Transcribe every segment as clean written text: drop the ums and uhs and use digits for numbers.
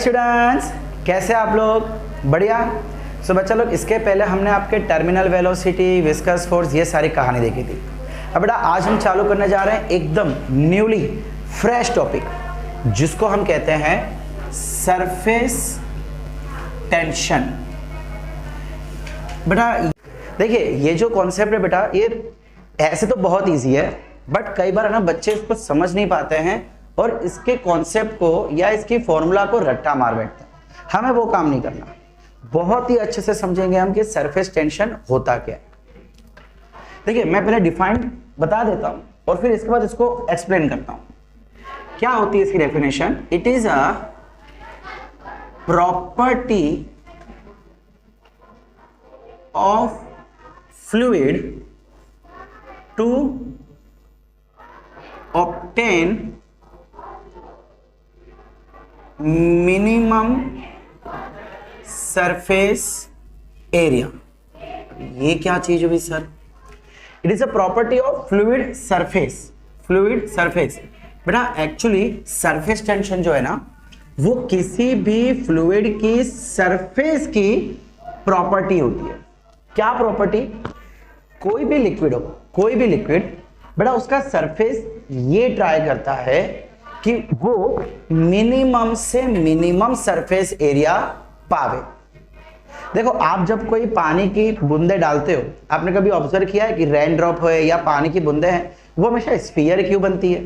Students, कैसे आप लोग? बढ़िया। सो बच्चा लोग, इसके पहले हमने आपके टर्मिनल वेलोसिटी, विस्कस फोर्स, ये सारी कहानी देखी थी। अब बेटा आज हम चालू करने जा रहे हैं एकदम न्यूली फ्रेश टॉपिक, जिसको हम कहते हैं सरफेस टेंशन। बेटा देखिए, ये जो कॉन्सेप्ट है बेटा, ये ऐसे तो बहुत इजी है, बट कई बार है ना बच्चे इसको समझ नहीं पाते हैं और इसके कॉन्सेप्ट को या इसकी फॉर्मूला को रट्टा मार बैठते हैं। हमें वो काम नहीं करना, बहुत ही अच्छे से समझेंगे हम कि सरफेस टेंशन होता क्या है। देखिए, मैं पहले डिफाइन बता देता हूं और फिर इसके बाद इसको एक्सप्लेन करता हूं। क्या होती है इसकी definition? It is a property of fluid to obtain minimum surface area। ये क्या चीज हुई sir? It is a property of fluid surface. Fluid surface बेटा, एक्चुअली सरफेस टेंशन जो है ना, वो किसी भी फ्लूइड की सरफेस की प्रॉपर्टी होती है। क्या प्रॉपर्टी? कोई भी लिक्विड हो, कोई भी लिक्विड बेटा, उसका सरफेस ये ट्राई करता है कि वो मिनिमम से मिनिमम सरफेस एरिया पावे। देखो, आप जब कोई पानी की बूंदे डालते हो, आपने कभी ऑब्जर्व किया है कि रेन ड्रॉप हो या पानी की बूंदे हैं, वो हमेशा स्फीयर क्यों बनती है?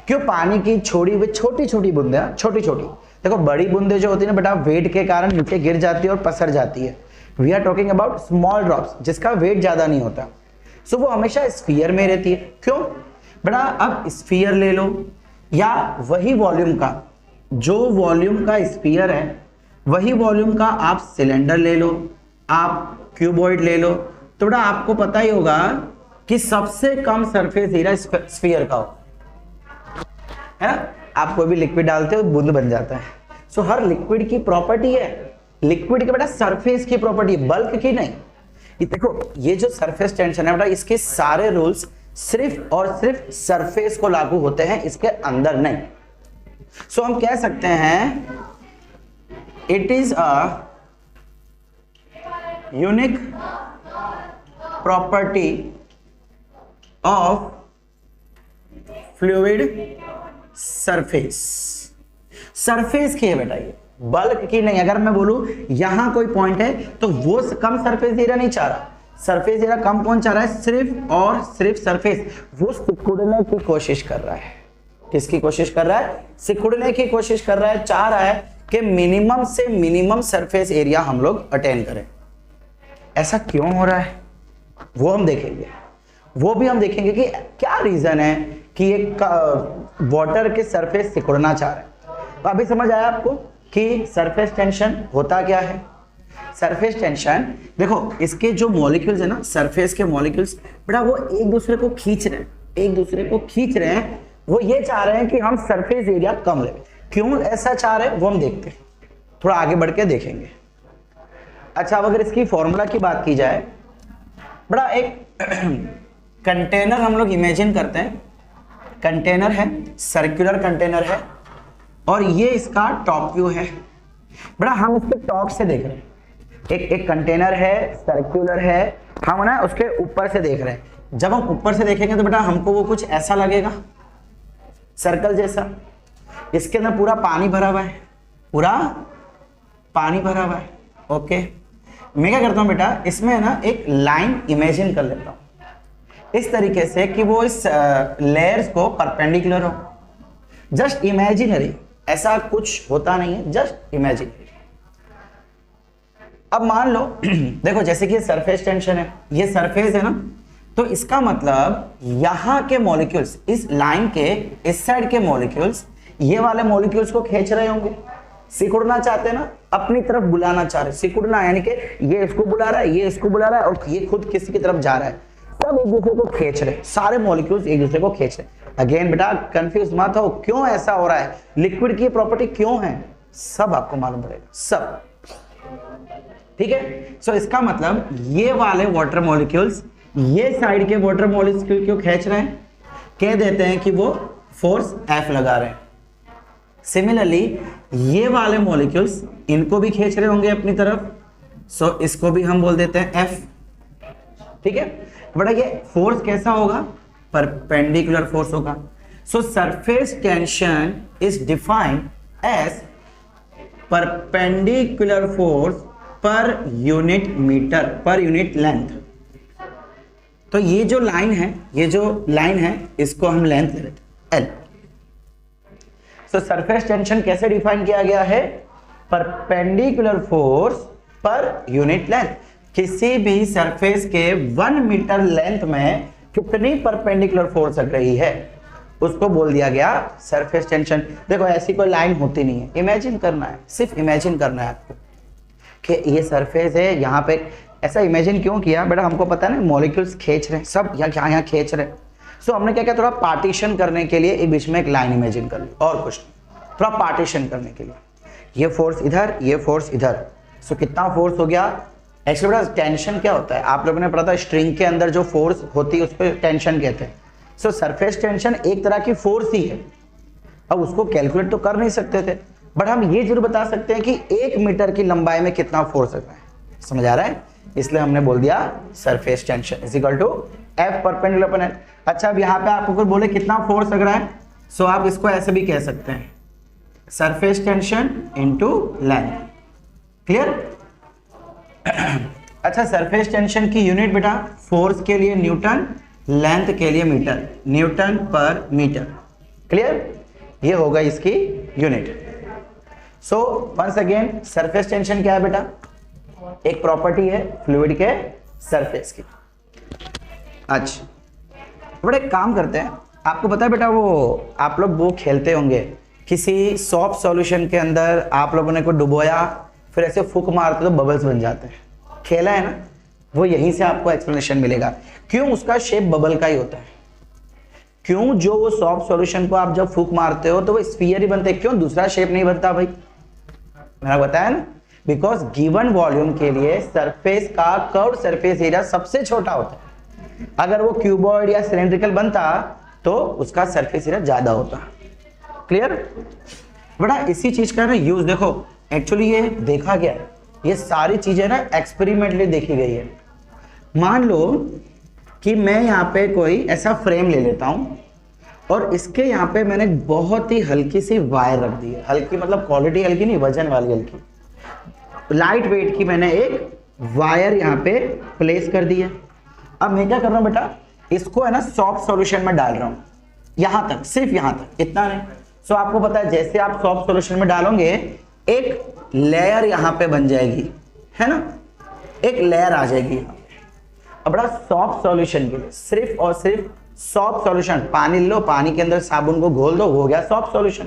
क्यों? पानी की छोड़ी हुई छोटी छोटी बूंदे, छोटी छोटी। देखो, बड़ी बूंदे जो होती है ना बेटा, वेट के कारण नीचे गिर जाती है और पसर जाती है। We are talking about small drops, जिसका वेट ज्यादा नहीं होता। सो वो हमेशा स्फीयर में रहती है। क्यों बेटा? अब स्फीयर ले लो या वही वॉल्यूम का, जो वॉल्यूम का स्फीयर है वही वॉल्यूम का आप सिलेंडर ले लो, आप क्यूबॉइड ले लो, तो बेटा आपको पता ही होगा कि सबसे कम सरफेस एरिया स्फीयर का हो, है ना? आप कोई भी लिक्विड डालते हो, बूंद बन जाता है। सो हर लिक्विड की प्रॉपर्टी है, लिक्विड के बेटा सरफेस की प्रॉपर्टी, बल्क की नहीं। ये देखो, ये जो सरफेस टेंशन है बेटा, इसके सारे रूल्स सिर्फ और सिर्फ सरफेस को लागू होते हैं, इसके अंदर नहीं। सो हम कह सकते हैं it is a unique property of fluid surface. Surface की है बेटा, ये बल्क की नहीं। अगर मैं बोलूं यहां कोई पॉइंट है तो वो कम सरफेस एरिया नहीं चाह रहा। सरफेस एरिया कम कौन चाह रहा है? सिर्फ और सिर्फ सरफेस। वो सिकुड़ने की कोशिश कर रहा है। किसकी कोशिश कर रहा है? सिकुड़ने की कोशिश कर रहा है। चाह रहा है कि मिनिमम से मिनिमम सरफेस एरिया हम लोग अटेन करें। ऐसा क्यों हो रहा है वो हम देखेंगे। वो भी हम देखेंगे कि क्या रीजन है कि एक वाटर के सरफेस सिकुड़ना चाह रहा है। तो अभी समझ आया आपको कि सरफेस टेंशन होता क्या है? सरफेस टेंशन, देखो इसके जो मॉलिक्यूल्स है ना, सरफेस के मॉलिक्यूल्स बेटा, वो एक दूसरे को खींच रहे हैं, एक दूसरे को खींच रहे हैं। वो ये चाह रहे हैं कि हम सरफेस एरिया कम लें। क्यों ऐसा चाह रहे हैं वो हम देखते हैं, थोड़ा आगे बढ़ के देखेंगे। अच्छा, अब अगर इसकी फॉर्मूला की बात की जाए बेटा, एक कंटेनर हम लोग इमेजिन करते हैं। कंटेनर है, सर्कुलर कंटेनर है, और ये इसका टॉप व्यू है। बेटा हम उसके टॉप से देख रहे हैं। एक कंटेनर है, सर्कुलर है, हम ना उसके ऊपर से देख रहे हैं। जब हम ऊपर से देखेंगे तो बेटा हमको वो कुछ ऐसा लगेगा, सर्कल जैसा। इसके अंदर पूरा पानी भरा हुआ है, पूरा पानी भरा हुआ है। ओके, मैं क्या करता हूं बेटा, इसमें ना एक लाइन इमेजिन कर लेता हूं इस तरीके से कि वो इस लेयर्स को परपेंडिकुलर हो। जस्ट इमेजिनरी, ऐसा कुछ होता नहीं है, जस्ट इमेजिनरी। अब मान लो देखो, जैसे कि ये सरफेस टेंशन है, ये सरफेस है ना, तो इसका मतलब यहां के मॉलिक्यूल्स, इस लाइन के इस साइड के मॉलिक्यूल्स ये वाले मॉलिक्यूल्स को खींच रहे होंगे। सिकुड़ना चाहते हैं ना, अपनी तरफ बुलाना चाह रहे। सिकुड़ना यानी कि ये इसको बुला रहा है, ये इसको बुला रहा है, और ये खुद किसी की तरफ जा रहा है। सब एक दूसरे को खींच रहे, सारे मॉलिक्यूल्स एक दूसरे को खींच रहे। अगेन बेटा कंफ्यूज मत हो, क्यों ऐसा हो रहा है, लिक्विड की प्रॉपर्टी क्यों है, सब आपको मालूम पड़ेगा, सब। ठीक है। सो इसका मतलब ये वाले वाटर मॉलिक्यूल्स ये साइड के वाटर मॉलिक्यूल क्यों खींच रहे हैं, कह देते हैं कि वो फोर्स F लगा रहे हैं। सिमिलरली ये वाले मॉलिक्यूल्स इनको भी खींच रहे होंगे अपनी तरफ, सो इसको भी हम बोल देते हैं F, ठीक है। बड़ा ये फोर्स कैसा होगा, परपेंडिकुलर फोर्स होगा। So surface tension is defined as perpendicular force per unit metre per unit length. तो ये जो लाइन है इसको हम लेंथ ले लेते हैं L। सो सरफेस टेंशन कैसे डिफाइन किया गया है, perpendicular force per unit length. किसी भी सरफेस के 1 मीटर लेंथ में कितनी परपेंडिकुलर फोर्स लग रही है उसको बोल दिया गया सरफेस टेंशन। देखो ऐसी कोई लाइन होती नहीं है, इमेजिन करना है, सिर्फ इमेजिन करना है आपको कि ये सरफेस है, यहाँ पे ऐसा इमेजिन क्यों किया बेटा, हमको पता है ना मॉलिक्यूल्स खींच रहे हैं सब यहाँ खींच रहे हैं। सो हमने क्या किया, थोड़ा पार्टीशन करने के लिए एक बीच में एक लाइन इमेजिन कर ली, और कुछ नहीं, थोड़ा पार्टीशन करने के लिए। ये फोर्स इधर, ये फोर्स इधर, सो कितना फोर्स हो गया। एक्चुअली बेटा टेंशन क्या होता है, आप लोगों ने पढ़ा था स्ट्रिंग के अंदर जो फोर्स होती है उसको टेंशन कहते हैं। सो सरफेस टेंशन एक तरह की फोर्स ही है। अब उसको कैलकुलेट तो कर नहीं सकते थे, बट हम ये जरूर बता सकते हैं कि 1 मीटर की लंबाई में कितना फोर्स लग रहा है। समझ आ रहा है, इसलिए हमने बोल दिया surface tension is equal to F perpendicular upon L। अच्छा अब यहाँ पे आपको कोई बोले कितना फोर्स लग रहा है, सो आप इसको ऐसे भी कह सकते हैं, surface tension into length. Clear. अच्छा सरफेस टेंशन की यूनिट बेटा फोर्स के लिए न्यूटन, लेंथ के लिए metre, newton per metre. Clear, ये होगा इसकी unit. So once again surface tension क्या है बेटा, एक प्रॉपर्टी है फ्लूइड के सरफेस की। अच्छा बड़ा एक काम करते हैं, आपको पता है बेटा वो आप लोग वो खेलते होंगे किसी सॉफ्ट सॉल्यूशन के अंदर, आप लोगों ने को डुबोया फिर ऐसे फूक मारते तो बबल्स बन जाते हैं, खेला है ना, वो यहीं से आपको एक्सप्लेनेशन मिलेगा क्यों उसका शेप बबल का ही होता है। क्यों जो वो सॉफ्ट सॉल्यूशन को आप जब फूक मारते हो तो वो स्फीयर ही बनते हैं, क्यों दूसरा शेप नहीं बनता भाई, मैंने बताया ना, बिकॉज गिवन वॉल्यूम के लिए सरफेस का कर्व सरफेस एरिया सबसे छोटा होता है। अगर वो क्यूबॉइड या सिलेंड्रिकल बनता तो उसका सरफेस एरिया ज्यादा होता। क्लियर। बड़ा इसी चीज का ना यूज देखो, एक्चुअली ये देखा गया है, ये सारी चीजें ना एक्सपेरिमेंटली देखी गई है। मान लो कि मैं यहाँ पे कोई ऐसा फ्रेम ले लेता हूँ और इसके यहाँ पे मैंने बहुत ही हल्की सी वायर रख दी है, हल्की मतलब क्वालिटी हल्की नहीं, वजन वाली हल्की, लाइट वेट की मैंने एक वायर यहाँ पे प्लेस कर दी है। अब मैं क्या कर रहा हूँ बेटा, इसको है ना सॉफ्ट सॉल्यूशन में डाल रहा हूँ, यहाँ तक, सिर्फ यहाँ तक, इतना नहीं। सो आपको पता है जैसे आप सॉफ्ट सॉल्यूशन में डालोगे एक लेयर यहाँ पे बन जाएगी, है ना, एक लेयर आ जाएगी यहाँ पे। अब बड़ा सॉफ्ट सॉल्यूशन के लिए सिर्फ और सिर्फ सॉफ्ट सॉल्यूशन, पानी लो, पानी के अंदर साबुन को घोल दो, हो गया सॉफ्ट सॉल्यूशन।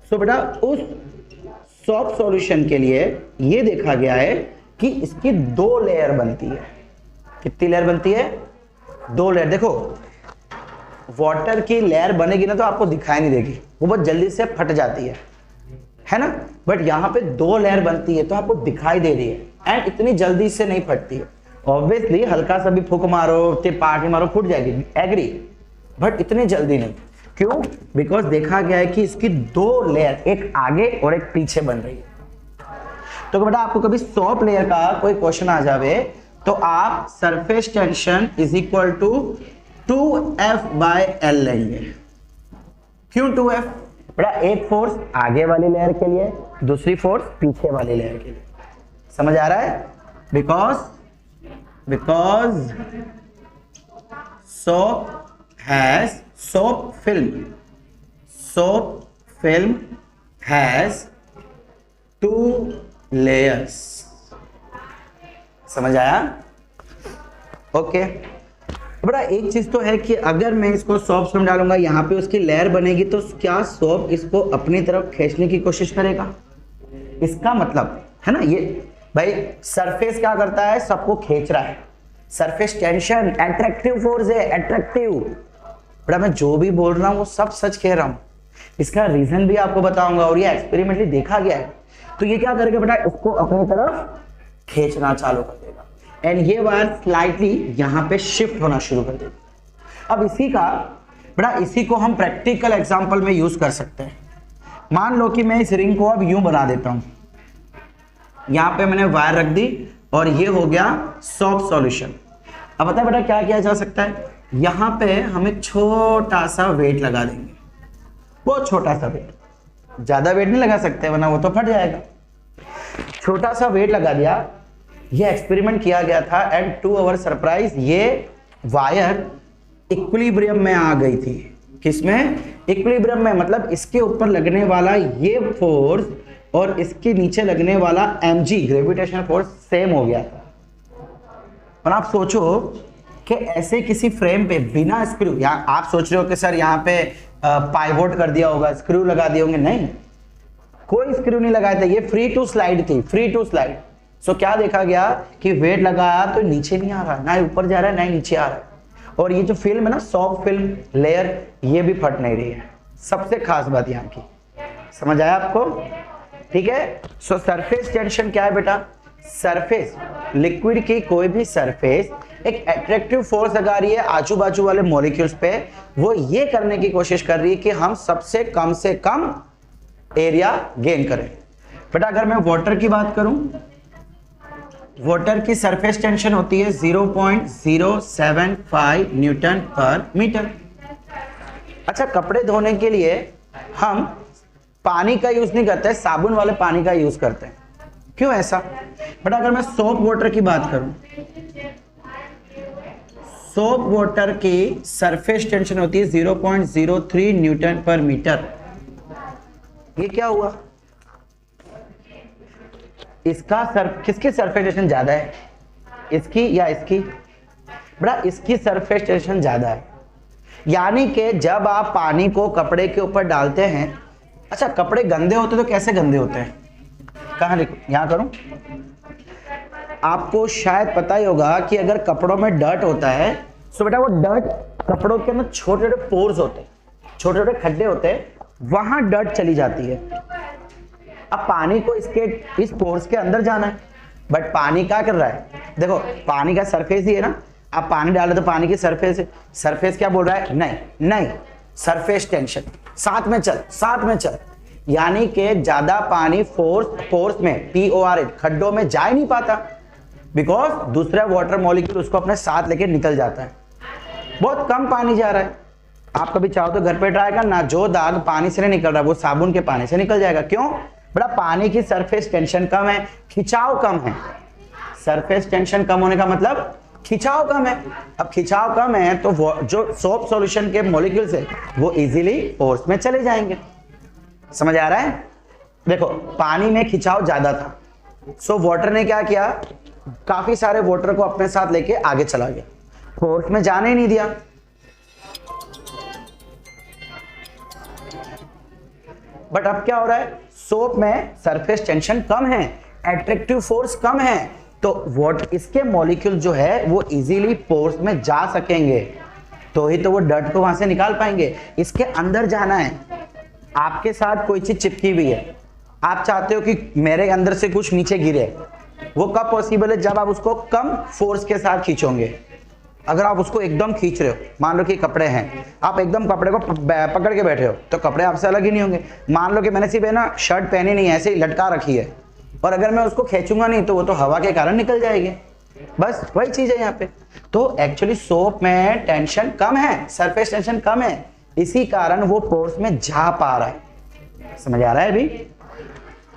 सो बेटा उस सॉफ्ट सॉल्यूशन के लिए ये देखा गया है कि इसकी 2 लेयर बनती है। कितनी लेयर बनती है, 2 लेयर। देखो वाटर की लेयर बनेगी ना तो आपको दिखाई नहीं देगी, वो बहुत जल्दी से फट जाती है ना, बट यहाँ पे 2 लेयर बनती है तो आपको दिखाई दे रही है, एंड इतनी जल्दी से नहीं फटती है। ऑब्वियसली हल्का सा भी फूक मारो, पार्टी मारो, फूट जाएगी, एग्री, बट इतनी जल्दी नहीं। क्यों, बिकॉज देखा गया है कि इसकी 2 लेयर, एक आगे और एक पीछे बन रही है। तो बेटा आपको कभी सॉफ्ट लेयर का कोई क्वेश्चन आ जावे तो आप surface tension is equal to 2F/L लेंगे। क्यों 2F, बेटा एक फोर्स आगे वाली लेयर के लिए, दूसरी फोर्स पीछे वाली लेयर के लिए। समझ आ रहा है, because soap film has 2 layers। समझ आया, ओके। बड़ा एक चीज तो है कि अगर मैं इसको सॉफ्ट फिल्म डालूंगा, यहाँ पे उसकी लेयर बनेगी, तो क्या सॉप इसको अपनी तरफ खींचने की कोशिश करेगा, इसका मतलब है ना, ये भाई सरफेस क्या करता है, सबको खींच रहा है। सरफेस टेंशन अट्रैक्टिव फोर्स है, अट्रैक्टिव। बड़ा मैं जो भी बोल रहा हूँ वो सब सच कह रहा हूँ, इसका रीजन भी आपको बताऊंगा, और ये एक्सपेरिमेंटली देखा गया है। तो ये क्या करेगा बेटा, इसको अपनी तरफ खींचना चालू कर देगा, एंड ये वायर स्लाइटली यहाँ पे शिफ्ट होना शुरू कर देगा। अब इसी को हम प्रैक्टिकल एग्जांपल में यूज कर सकते हैं। मान लो कि मैं इस रिंग को अब यूं बना देता हूं, यहां पे मैंने वायर रख दी और ये हो गया सॉफ्ट सॉल्यूशन। अब बता बेटा क्या किया जा सकता है, यहां पे हम एक छोटा सा वेट लगा देंगे, बहुत छोटा सा वेट, ज्यादा वेट नहीं लगा सकते वरना वो तो फट जाएगा। छोटा सा वेट लगा दिया, ये एक्सपेरिमेंट किया गया था एंड टू आवर सरप्राइज ये वायर इक्विलिब्रियम में आ गई थी। किसमें? इक्विलिब्रियम में, मतलब इसके ऊपर लगने वाला ये फोर्स और इसके नीचे लगने वाला mg ग्रेविटेशनल फोर्स सेम हो गया था। और आप सोचो कि ऐसे किसी फ्रेम पे बिना स्क्रू, या आप सोच रहे हो कि सर यहाँ पे पाइवोट कर दिया होगा, स्क्रू लगा दिए होंगे, नहीं, कोई स्क्रू नहीं लगाया था, ये फ्री टू स्लाइड थी, फ्री टू स्लाइड। सो क्या देखा गया कि वेट लगाया तो नीचे नहीं आ रहा, ना ऊपर जा रहा है ना नीचे आ रहा है, और ये जो फिल्म है ना, सॉफ्ट फिल्म लेयर, ये भी फट नहीं रही है। सबसे खास बात यहाँ की, समझ आया आपको? ठीक है। सो सरफेस टेंशन क्या है बेटा? सरफेस, लिक्विड की कोई भी सरफेस एक अट्रैक्टिव फोर्स लगा रही है आजू बाजू वाले मॉलिक्यूल्स पे, वो ये करने की कोशिश कर रही है कि हम सबसे कम से कम एरिया गेन करें। बेटा अगर मैं वाटर की बात करूं, वाटर की सरफेस टेंशन होती है 0.075 न्यूटन पर मीटर। अच्छा, कपड़े धोने के लिए हम पानी का यूज नहीं करते, साबुन वाले पानी का यूज करते हैं, क्यों ऐसा? बट अगर मैं सोप वाटर की बात करूं, सोप वाटर की सरफेस टेंशन होती है 0.03 न्यूटन पर मीटर। ये क्या हुआ? इसका किसकी सरफेस टेंशन ज्यादा है, इसकी या इसकी? बड़ा इसकी सरफेस टेंशन ज्यादा है, यानी कि जब आप पानी को कपड़े के ऊपर डालते हैं, अच्छा कपड़े गंदे होते तो कैसे गंदे होते हैं? कहाँ लिखूं, यहां करूं? आपको शायद पता ही होगा कि अगर कपड़ों में डर्ट होता है तो बेटा वो डर्ट कपड़ों के अंदर छोटे छोटे पोर्स होते हैं, छोटे छोटे खड्डे होते हैं, वहां डर्ट चली जाती है। अब पानी को इस पोर्स के अंदर जाना है, बट पानी क्या कर रहा है? देखो पानी का सरफेस ही है ना, आप पानी डाले तो पानी की सरफेस है, सरफेस क्या बोल रहा है? नहीं नहीं, सरफेस टेंशन, साथ में चल, साथ में चल, यानी कि ज्यादा पानी फोर्स में POR खड्डों में जा ही नहीं पाता, बिकॉज दूसरा वाटर मॉलिक्यूल उसको अपने साथ लेके निकल जाता है। बहुत कम पानी जा रहा है। आप कभी चाहो तो घर पे ट्राई करना, जो दाग पानी से नहीं निकल रहा वो साबुन के पानी से निकल जाएगा। क्यों? बड़ा पानी की सरफेस टेंशन कम है, खिंचाव कम है। सरफेस टेंशन कम होने का मतलब खिंचाव कम है। अब खिंचाव कम है तो वो जो सोप सॉल्यूशन के मॉलिक्यूल्स है वो इजीली फोर्स में चले जाएंगे। समझ आ रहा है? देखो पानी में खिंचाव ज्यादा था, सो वाटर ने क्या किया, काफी सारे वाटर को अपने साथ लेके आगे चला गया, फोर्स में जाने ही नहीं दिया। बट अब क्या हो रहा है, सोप में सरफेस टेंशन कम है, एट्रैक्टिव फोर्स कम है, तो वाटर इसके मॉलिक्यूल जो है वो इजीली पोर्स में जा सकेंगे, तो ही तो वो डर्ट को वहां से निकाल पाएंगे। इसके अंदर जाना है, आपके साथ कोई चीज चिपकी हुई है, आप चाहते हो कि मेरे अंदर से कुछ नीचे गिरे, वो कब पॉसिबल है? जब आप उसको कम फोर्स के साथ खींचोगे। अगर आप उसको एकदम खींच रहे हो, मान लो कि कपड़े हैं, आप एकदम कपड़े को पकड़ के बैठे हो तो कपड़े आपसे अलग ही नहीं होंगे। मान लो कि मैंने सिर्फ है ना शर्ट पहनी नहीं है, ऐसे ही लटका रखी है, और अगर मैं उसको खींचूंगा नहीं तो वो तो हवा के कारण निकल जाएगी। बस वही चीज है यहाँ पे। तो एक्चुअली सोप में टेंशन कम है, सरफेस टेंशन कम है, इसी कारण वो पोर्स में जा पा रहा है। समझ आ रहा है अभी?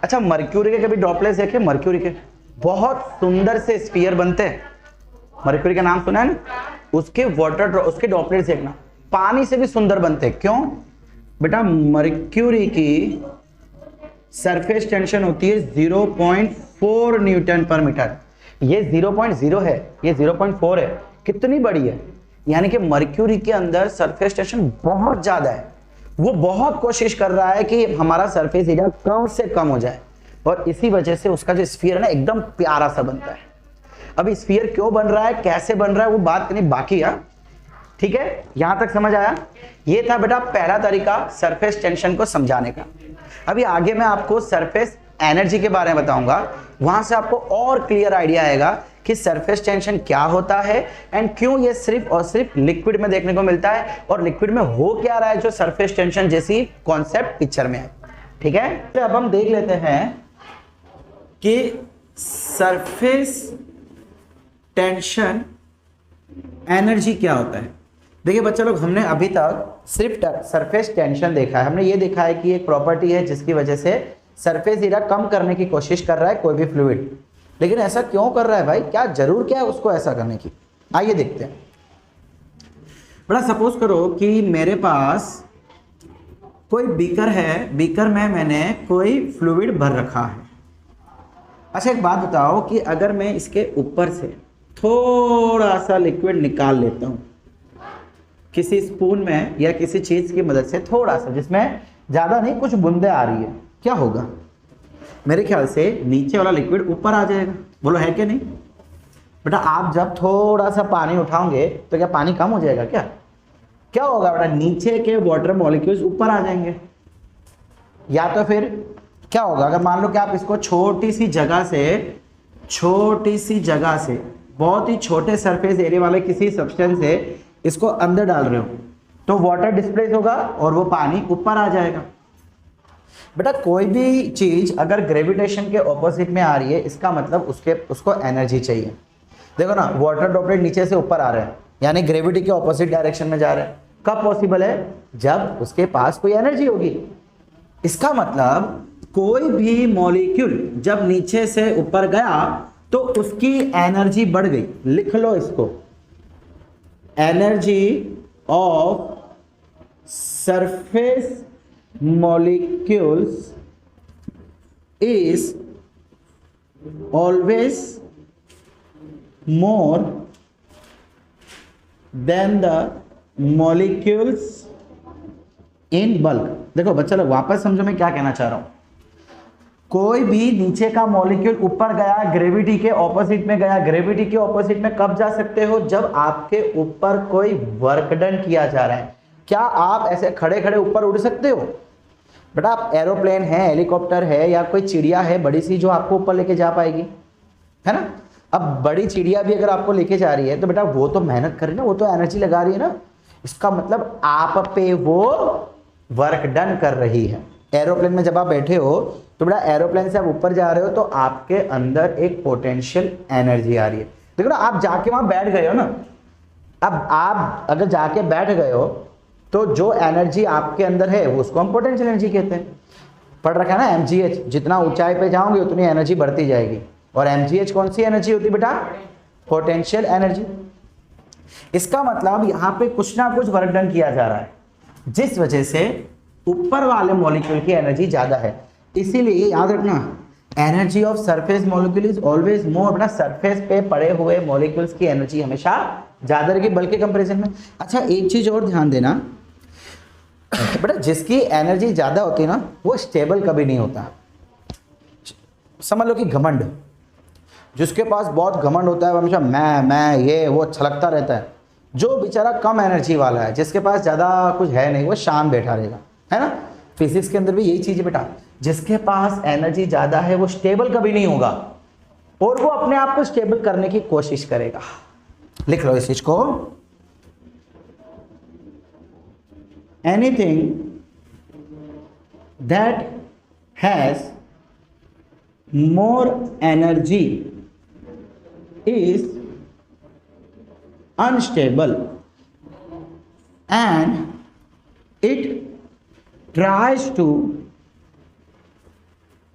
अच्छा, मर्क्यूरी के कभी ड्रॉपलेट्स देखे? मर्क्यूरी के बहुत सुंदर से स्फीयर बनते हैं। मर्क्यूरी का नाम सुना है ना? उसके उसके ड्रॉपलेट्स देखना, पानी से भी सुंदर बनते हैं। क्यों? बेटा मर्क्यूरी की सरफेस टेंशन होती है 0.4 न्यूटन पर मीटर। ये 0.0 है, ये 0.4 है, कितनी बड़ी है? यानी कि मर्क्यूरी के अंदर सरफेस टेंशन बहुत ज्यादा है। वो बहुत कोशिश कर रहा है कि हमारा सरफेस एरिया कम से कम हो जाए, और इसी वजह से उसका जो स्फीयर है ना एकदम प्यारा सा बनता है। अब स्फीयर क्यों बन रहा है, कैसे बन रहा है, वो बात करनी बाकी है। ठीक है, यहां तक समझ आया? ये था बेटा पहला तरीका सरफेस टेंशन को समझाने का। अभी आगे मैं आपको सरफेस एनर्जी के बारे में बताऊंगा, वहां से आपको और क्लियर आइडिया आएगा कि सरफेस टेंशन क्या होता है एंड क्यों ये सिर्फ और सिर्फ लिक्विड में देखने को मिलता है, और लिक्विड में हो क्या रहा है जो सरफेस टेंशन जैसी कॉन्सेप्ट पिक्चर में है। ठीक है। तो अब हम देख लेते हैं कि सरफेस टेंशन एनर्जी क्या होता है। देखिए बच्चा लोग, हमने अभी तक सिर्फ सरफेस टेंशन देखा है। हमने ये देखा है कि एक प्रॉपर्टी है जिसकी वजह से सरफेस एरिया कम करने की कोशिश कर रहा है कोई भी फ्लूइड। लेकिन ऐसा क्यों कर रहा है भाई, क्या जरूर क्या है उसको ऐसा करने की, आइए देखते हैं। बड़ा सपोज करो कि मेरे पास कोई बीकर है, बीकर में मैंने कोई फ्लूइड भर रखा है। अच्छा एक बात बताओ कि अगर मैं इसके ऊपर से थोड़ा सा लिक्विड निकाल लेता हूं किसी स्पून में या किसी चीज की मदद से, थोड़ा सा, जिसमें ज्यादा नहीं, कुछ बूंदे आ रही है, क्या होगा? मेरे ख्याल से नीचे वाला लिक्विड ऊपर आ जाएगा। बोलो है कि नहीं? बेटा आप जब थोड़ा सा पानी उठाओगे तो क्या पानी कम हो जाएगा? क्या होगा बेटा? नीचे के वाटर मॉलिक्यूल्स ऊपर आ जाएंगे। या तो फिर क्या होगा, अगर मान लो कि आप इसको छोटी सी जगह से बहुत ही छोटे सरफेस एरिया वाले किसी सब्सटेंस से इसको अंदर डाल रहे हो, तो वाटर डिस्प्लेस होगा और वो पानी ऊपर आ जाएगा। बेटा कोई भी चीज अगर ग्रेविटेशन के ऑपोजिट में आ रही है, इसका मतलब उसको एनर्जी चाहिए। देखो ना, वाटर ड्रॉपलेट नीचे से ऊपर आ रहे हैं, यानी ग्रेविटी के ऑपोजिट डायरेक्शन में जा रहे हैं। कब पॉसिबल है? जब उसके पास कोई एनर्जी होगी। इसका मतलब कोई भी मॉलिक्यूल जब नीचे से ऊपर गया तो उसकी एनर्जी बढ़ गई। लिख लो इसको, energy of surface molecules is always more than the molecules in bulk। देखो बच्चा लोग वापस समझो मैं क्या कहना चाह रहा हूं। कोई भी नीचे का मॉलिक्यूल ऊपर गया, ग्रेविटी के ऑपोजिट में गया। ग्रेविटी के ऑपोजिट में कब जा सकते हो? जब आपके ऊपर कोई वर्क डन किया जा रहा है। क्या आप ऐसे खड़े खड़े ऊपर उड़ सकते हो? बेटा आप एरोप्लेन है, हेलीकॉप्टर है या कोई चिड़िया है बड़ी सी जो आपको ऊपर लेके जा पाएगी, है ना? अब बड़ी चिड़िया भी अगर आपको लेके जा रही है तो बेटा वो तो मेहनत कर रही है ना, वो तो एनर्जी लगा रही है ना। इसका मतलब आप पे वो वर्क डन कर रही है। एरोप्लेन में जब आप बैठे हो तो बेटा एरोप्लेन से आप ऊपर जा रहे हो तो आपके अंदर एक पोटेंशियल एनर्जी आ रही है। देखो ना, आप जाके वहां बैठ गए हो ना, अब आप अगर जाके बैठ गए हो तो जो एनर्जी आपके अंदर है वो उसको हम पोटेंशियल एनर्जी कहते हैं। पढ़ रखा है ना mgh, जितना ऊंचाई पे जाओगे उतनी एनर्जी बढ़ती जाएगी। और mgh कौन सी एनर्जी होती है बेटा? Potential energy. इसका मतलब यहाँ पे कुछ ना कुछ वर्क डन किया जा रहा है जिस वजह से ऊपर वाले मॉलिक्यूल की एनर्जी ज्यादा है। इसीलिए याद रखना, energy of surface molecule is always more. बेटा सरफेस पे पड़े हुए मॉलिक्यूल्स की एनर्जी हमेशा ज्यादा रहेगी बल्कि के कंपैरिजन में। अच्छा एक चीज और ध्यान देना बेटा, जिसकी एनर्जी ज्यादा होती है ना वो स्टेबल कभी नहीं होता। समझ लो कि घमंड, जिसके पास बहुत घमंड होता है वो हमेशा मैं ये वो छलकता रहता है। जो बेचारा कम एनर्जी वाला है, जिसके पास ज्यादा कुछ है नहीं, वो शांत बैठा रहेगा, है ना? फिजिक्स के अंदर भी यही चीज है बेटा, जिसके पास एनर्जी ज्यादा है वो स्टेबल कभी नहीं होगा और वो अपने आप को स्टेबल करने की कोशिश करेगा। लिख लो इस चीज को, anything that has more energy is unstable and it tries to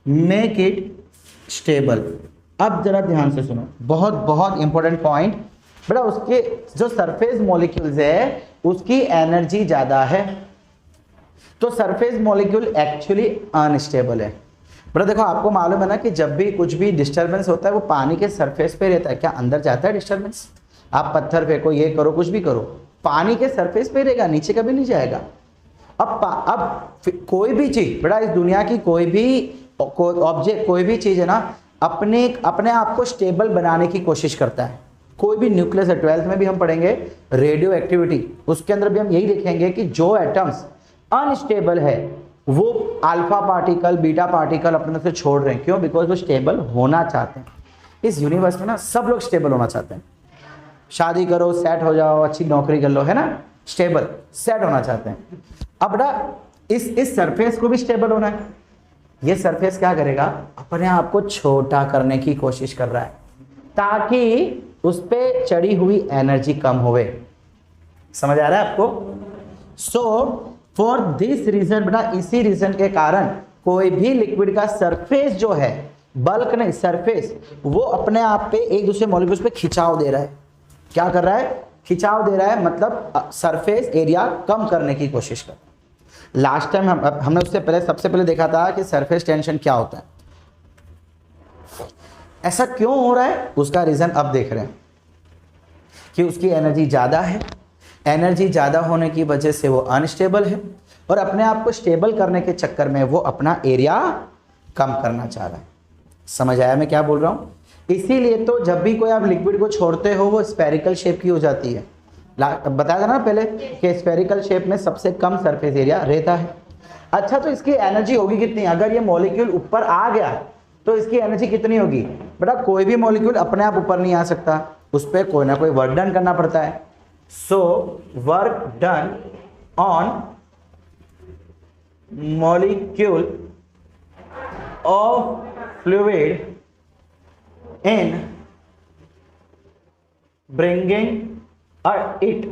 make it stable। अब जरा ध्यान से सुनो, बहुत बहुत इंपॉर्टेंट पॉइंट बेटा। उसके जो सरफेस मॉलिक्यूल्स है उसकी एनर्जी ज्यादा है तो सरफेस मॉलिक्यूल एक्चुअली अनस्टेबल है। बेटा देखो आपको मालूम है ना कि जब भी कुछ भी डिस्टर्बेंस होता है वो पानी के सरफेस पे रहता है, क्या अंदर जाता है डिस्टर्बेंस? आप पत्थर फेंको, ये करो, कुछ भी करो, पानी के सरफेस पे रहेगा, नीचे कभी नहीं जाएगा। अब कोई भी चीज बेटा, इस दुनिया की कोई भी ऑब्जेक्ट, कोई भी चीज है ना, अपने आप को स्टेबल बनाने की कोशिश करता है। कोई भी न्यूक्लियस है, 12th में भी हम पढ़ेंगे रेडियो एक्टिविटी, उसके अंदर भी हम यही देखेंगे कि जो एटम्स अनस्टेबल है वो अल्फा पार्टिकल, बीटा पार्टिकल अपने अंदर से छोड़ रहे हैं। क्यों? बिकॉज वो स्टेबल होना चाहते हैं। इस यूनिवर्स में ना सब लोग स्टेबल होना चाहते हैं। शादी करो, सेट हो जाओ, अच्छी नौकरी कर लो, है ना? स्टेबल, सेट होना चाहते हैं। अब बेटा इस सरफेस को भी स्टेबल होना है। ये सरफेस क्या करेगा, अपने आप को छोटा करने की कोशिश कर रहा है ताकि उस पे चढ़ी हुई एनर्जी कम होवे। समझ आ रहा है आपको? सो फॉर दिस रीजन बेटा, इसी रीजन के कारण कोई भी लिक्विड का सरफेस जो है, बल्क नहीं सरफेस, वो अपने आप पे एक दूसरे मॉलिक्यूल्स पे खिंचाव दे रहा है। क्या कर रहा है? खिंचाव दे रहा है, मतलब सरफेस एरिया कम करने की कोशिश कर। लास्ट टाइम हमने उससे पहले सबसे पहले देखा था कि सरफेस टेंशन क्या होता है, ऐसा क्यों हो रहा है, उसका रीजन अब देख रहे हैं कि उसकी एनर्जी ज़्यादा है। एनर्जी ज़्यादा होने की वजह से वो अनस्टेबल है और अपने आप को स्टेबल करने के चक्कर में वो अपना एरिया कम करना चाह रहा है। समझ आया मैं क्या बोल रहा हूँ? इसीलिए तो जब भी कोई आप लिक्विड को छोड़ते हो वो स्फेरिकल शेप की हो जाती है। बताया था ना पहले कि स्फेरिकल शेप में सबसे कम सरफेस एरिया रहता है। अच्छा, तो इसकी एनर्जी होगी कितनी? अगर ये मॉलिक्यूल ऊपर आ गया तो इसकी एनर्जी कितनी होगी? बेटा कोई भी मॉलिक्यूल अपने आप ऊपर नहीं आ सकता, उस पर कोई ना कोई वर्क डन करना पड़ता है। सो work done on molecule of fluid in bringing it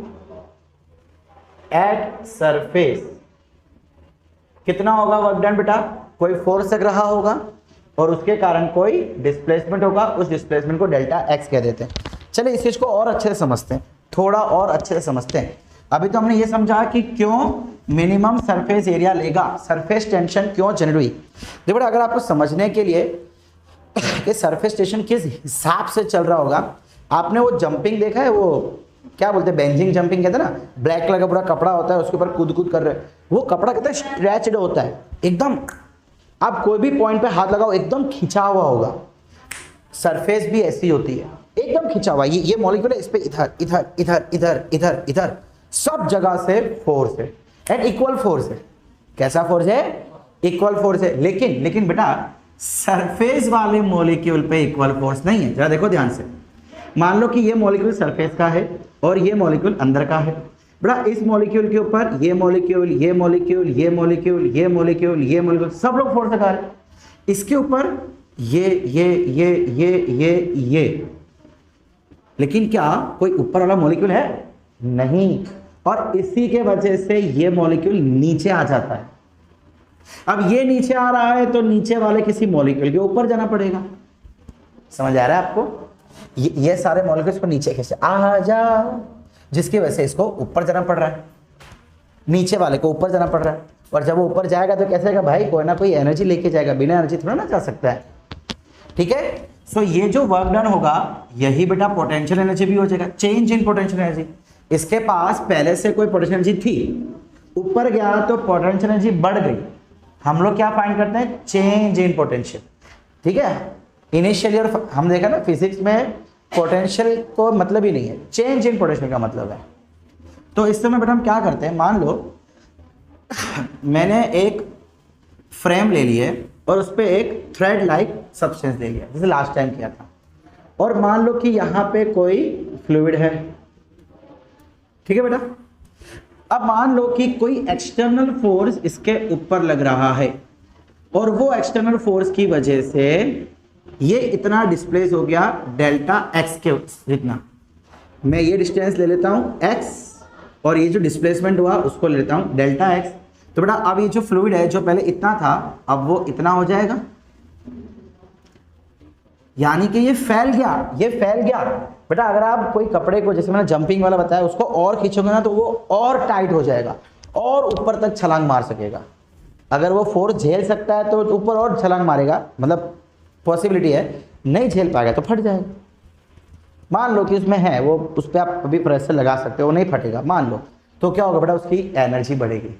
at surface, कितना होगा वर्क डन बेटा? कोई फोर्स लग रहा होगा और उसके कारण कोई डिस्प्लेसमेंट होगा, उस डिस्प्लेसमेंट को डेल्टा एक्स कह देते हैं। चलिए इस चीज को और अच्छे से समझते हैं, थोड़ा और अच्छे से समझते हैं। अभी तो हमने ये समझा कि क्यों मिनिमम सरफेस एरिया लेगा, सरफेस टेंशन क्यों जनरेट हुई। देखो अगर आपको समझने के लिए कि सरफेस टेंशन किस हिसाब से चल रहा होगा, आपने वो जंपिंग देखा है, वो क्या बोलते हैं, बेंजिंग जंपिंग कहते हैं ना, ब्लैक कलर का पूरा कपड़ा होता है, उसके ऊपर कूद कूद कर रहे हैं, वो कपड़ा कहते हैं स्ट्रेचड होता है एकदम, आप कोई भी पॉइंट पे हाथ लगाओ एकदम खिंचा हुआ होगा। सरफेस भी ऐसी होती है, एकदम खिंचा हुआ। ये मॉलिक्यूल है, इस पे इधर इधर इधर इधर इधर इधर सब जगह से फोर्स है एंड इक्वल फोर्स है। कैसा फोर्स है? इक्वल फोर्स है। लेकिन बेटा सरफेस वाले मॉलिक्यूल पे इक्वल फोर्स नहीं है। जरा देखो ध्यान से, मान लो कि ये मॉलिक्यूल सरफेस का है और ये मॉलिक्यूल अंदर का है। बेटा इस मॉलिक्यूल के ऊपर ये मॉलिक्यूल, ये मॉलिक्यूल, ये मॉलिक्यूल, ये मॉलिक्यूल, ये मॉलिक्यूल, सब लोग फोर्स लगा रहे हैं। इसके ऊपर ये, लेकिन क्या कोई ऊपर वाला मॉलिक्यूल है? नहीं। और इसी के वजह से ये मॉलिक्यूल नीचे आ जाता है। अब ये नीचे आ रहा है तो नीचे वाले किसी मॉलिक्यूल के ऊपर जाना पड़ेगा। समझ आ रहा है आपको? ये सारे मॉलिक्यूल्स को नीचे खींचे आ जा, जिसकी वजह से इसको ऊपर जाना पड़ रहा है, नीचे वाले को ऊपर जाना पड़ रहा है। और जब वो ऊपर जाएगा तो कैसे जाएगा भाई? कोई ना कोई एनर्जी लेके जाएगा, बिना एनर्जी थोड़ा ना जा सकता है। ठीक है, सो ये जो वर्क डन होगा यही बेटा पोटेंशियल एनर्जी भी हो जाएगा, चेंज इन पोटेंशियल एनर्जी। इसके पास पहले से कोई पोटेंशियल एनर्जी थी, ऊपर गया तो पोटेंशियल एनर्जी बढ़ गई। हम लोग क्या फाइंड करते हैं? Change in potential. ठीक है, इनिशियली और हम देखा ना फिजिक्स में पोटेंशियल को मतलब ही नहीं है, चेंज इन पोटेंशियल का मतलब है। तो इस समय बेटा हम क्या करते हैं, मान लो मैंने एक फ्रेम ले लिए और उस पर एक थ्रेड लाइक सब्सटेंस ले लिया, जैसे लास्ट टाइम किया था, और मान लो कि यहाँ पे कोई फ्लूइड है। ठीक है बेटा, अब मान लो कि कोई एक्सटर्नल फोर्स इसके ऊपर लग रहा है और वो एक्सटर्नल फोर्स की वजह से ये इतना डिस्प्लेस हो गया डेल्टा एक्स के जितना। मैं ये डिस्टेंस ले लेता हूं एक्स और ये जो डिस्प्लेसमेंट हुआ उसको ले लेता हूं डेल्टा एक्स। तो बेटा अब ये जो फ्लूइड है जो पहले इतना था अब वो इतना हो जाएगा, यानी कि ये फैल गया। बेटा अगर आप कोई कपड़े को, जैसे मैंने जंपिंग वाला बताया, उसको और खींचोगे ना तो वो और टाइट हो जाएगा और ऊपर तक छलांग मार सकेगा। अगर वो फोर्स झेल सकता है तो ऊपर और छलांग मारेगा, मतलब पॉसिबिलिटी है। नहीं झेल पाएगा तो फट जाएगा। मान लो कि उसमें है वो, उस पर आप अभी प्रेशर लगा सकते हो, वो नहीं फटेगा मान लो, तो क्या होगा बेटा? उसकी एनर्जी बढ़ेगी।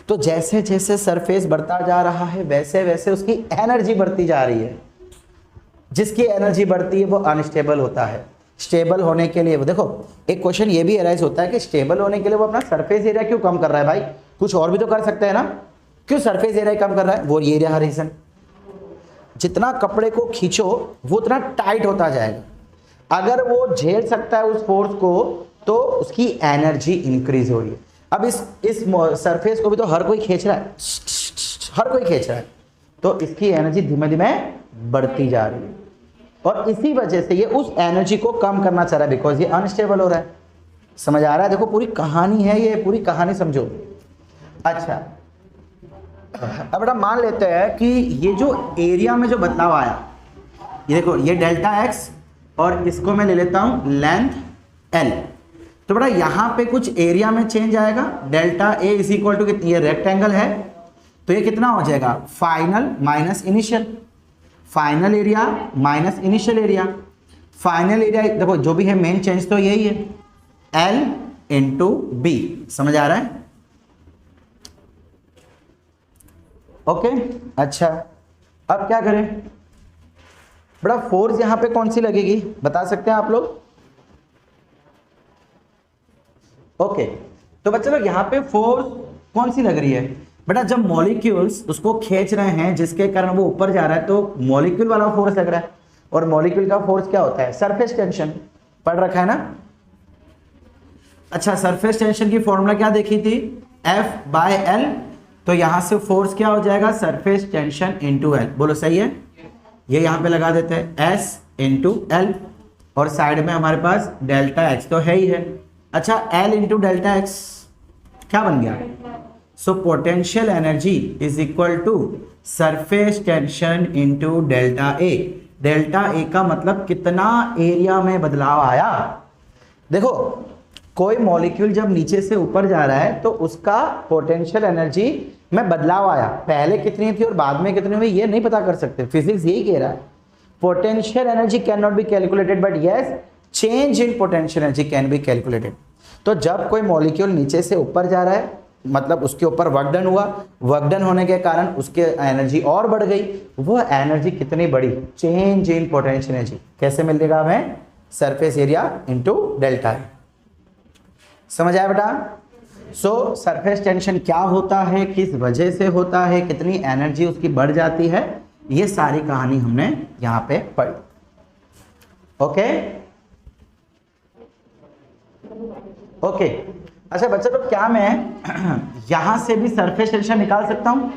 तो जैसे जैसे सरफेस बढ़ता जा रहा है वैसे वैसे उसकी एनर्जी बढ़ती जा रही है। जिसकी एनर्जी बढ़ती है वो अनस्टेबल होता है। स्टेबल होने के लिए वो देखो, एक क्वेश्चन ये भी अराइज होता है कि स्टेबल होने के लिए वो अपना सरफेस एरिया क्यों कम कर रहा है? भाई कुछ और भी तो कर सकते हैं ना, क्यों सरफेस एरिया कम कर रहा है? वो ये रहा रीजन, जितना कपड़े को खींचो वो उतना टाइट होता जाएगा। अगर वो झेल सकता है उस फोर्स को तो उसकी एनर्जी इंक्रीज हो रही है। अब इस सरफेस को भी तो हर कोई खींच रहा है, हर कोई खींच रहा है। तो इसकी एनर्जी धीमे धीमे बढ़ती जा रही है और इसी वजह से ये उस एनर्जी को कम करना चाह रहा है बिकॉज ये अनस्टेबल हो रहा है। समझ आ रहा है? देखो पूरी कहानी है, ये पूरी कहानी समझो। अच्छा अब बेटा मान लेते हैं कि ये जो एरिया में जो बदलाव आया, ये देखो ये डेल्टा एक्स और इसको मैं ले लेता हूं लेंथ एल। तो बेटा यहां पे कुछ एरिया में चेंज आएगा। Delta A is equal to कितनी, ये रेक्टेंगल है तो ये कितना हो जाएगा, final minus initial, final area minus initial area. Final area देखो जो भी है मेन चेंज तो यही है, L इंटू बी। समझ आ रहा है? ओके अच्छा अब क्या करें बड़ा, फोर्स यहां पे कौन सी लगेगी बता सकते हैं आप लोग? ओके तो बच्चे लोग यहां पे फोर्स कौन सी लग रही है बेटा? जब मॉलिक्यूल्स उसको खींच रहे हैं जिसके कारण वो ऊपर जा रहा है तो मॉलिक्यूल वाला फोर्स लग रहा है। और मॉलिक्यूल का फोर्स क्या होता है? Surface tension. पढ़ रखा है ना? अच्छा सरफेस टेंशन की फॉर्मूला क्या देखी थी? F/L। तो यहां से फोर्स क्या हो जाएगा? Surface tension into L. बोलो सही है? ये यहां पे लगा देते हैं S इंटू एल और साइड में हमारे पास डेल्टा एक्स तो है ही है। अच्छा L इंटू डेल्टा एक्स क्या बन गया? So potential energy is equal to surface tension into delta A. Delta A का मतलब कितना एरिया में बदलाव आया। देखो कोई मॉलिक्यूल जब नीचे से ऊपर जा रहा है तो उसका पोटेंशियल एनर्जी में बदलाव आया, पहले कितनी थी और बाद में कितनी हुई ये नहीं पता कर सकते, फिजिक्स यही कह रहा है। Potential energy can not be calculated but yes change in potential energy can be calculated. तो जब कोई मॉलिक्यूल नीचे से ऊपर जा रहा है मतलब उसके ऊपर वर्क डन हुआ, वर्क डन होने के कारण उसके एनर्जी और बढ़ गई। वो एनर्जी कितनी बढ़ी? Change in potential energy. कैसे मिलेगा हमें? सरफेस एरिया इंटू डेल्टा ए। समझ आया बेटा? सो सरफेस टेंशन क्या होता है, किस वजह से होता है, कितनी एनर्जी उसकी बढ़ जाती है, ये सारी कहानी हमने यहां पे पढ़ी। ओके ओके अच्छा बच्चा तो क्या मैं यहां से भी सरफेस टेंशन निकाल सकता हूं?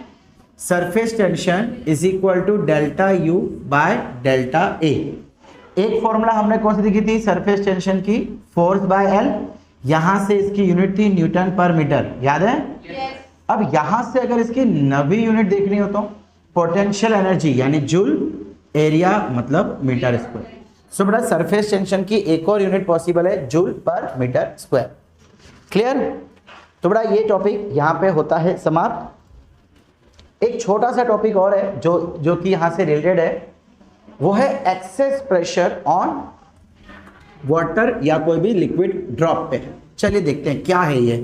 Surface tension is equal to delta U by delta A. एक फॉर्मूला हमने कौन सी देखी थी सरफेस टेंशन की? Force by L. यहां से इसकी यूनिट थी न्यूटन पर मीटर, याद है? yes. अब यहां से अगर इसकी नवी यूनिट देखनी हो तो पोटेंशियल एनर्जी यानी जूल, एरिया मतलब मीटर स्क्वायर। सो बेटा सरफेस टेंशन की एक और यूनिट पॉसिबल है joule per metre square. Clear? तो बेटा ये टॉपिक यहां पे होता है समाप्त। एक छोटा सा टॉपिक और है जो कि यहां से रिलेटेड है, वो है एक्सेस प्रेशर ऑन वाटर या कोई भी लिक्विड ड्रॉप पे। चलिए देखते हैं क्या है ये